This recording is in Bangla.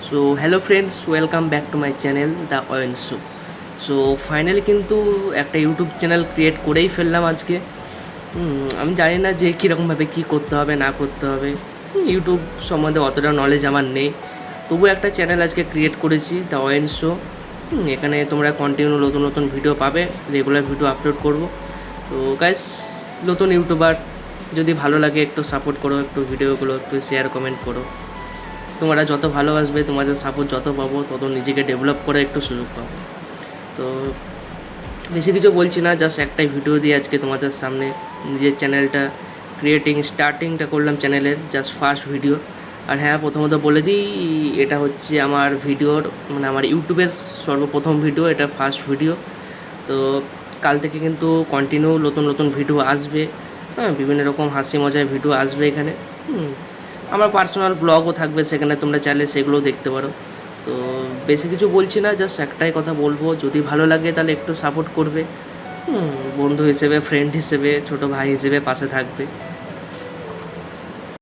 So hello friends, welcome back to my channel the Owen show. So finally কিন্তু একটা ইউটিউব চ্যানেল ক্রিয়েট করেই ফেললাম আজকে। আমি জানি না যে কীরকমভাবে কী করতে হবে না করতে হবে। ইউটিউব সম্বন্ধে অতটা নলেজ আমার নেই, তবু একটা চ্যানেল আজকে ক্রিয়েট করেছি, দ্য অয়েন শো। এখানে তোমরা কন্টিনিউ নতুন নতুন ভিডিও পাবে, রেগুলার ভিডিও আপলোড করব। তো গাইস, নতুন ইউটিউবার, যদি ভালো লাগে একটু সাপোর্ট করো, একটু ভিডিওগুলো একটু শেয়ার কমেন্ট করো। তোমরা যত ভালোবাসবে, তোমাদের সাপোর্ট যত পাবো, তত নিজেকে ডেভেলপ করে একটু সুযোগ পাবো। তো বেশি কিছু বলছি না, জাস্ট একটাই ভিডিও দিয়ে আজকে তোমাদের সামনে নিজের চ্যানেলটা স্টার্টিংটা করলাম চ্যানেলের, জাস্ট ফার্স্ট ভিডিও। আর হ্যাঁ, প্রথমত বলে দিই, এটা হচ্ছে আমার ভিডিওর আমার ইউটিউবের সর্বপ্রথম ভিডিও, এটা ফার্স্ট ভিডিও। তো কাল থেকে কিন্তু কন্টিনিউ নতুন নতুন ভিডিও আসবে। হ্যাঁ, বিভিন্ন রকম হাসি মজার ভিডিও আসবে এখানে। আমার পার্সোনাল ব্লগও থাকবে সেখানে, তোমরা চাইলে সেগুলোও দেখতে পারো। তো বেশি কিছু বলছি না, জাস্ট একটাই কথা বলবো, যদি ভালো লাগে তাহলে একটু সাপোর্ট করবে। বন্ধু হিসেবে, ফ্রেন্ড হিসেবে, ছোটো ভাই হিসেবে পাশে থাকবে।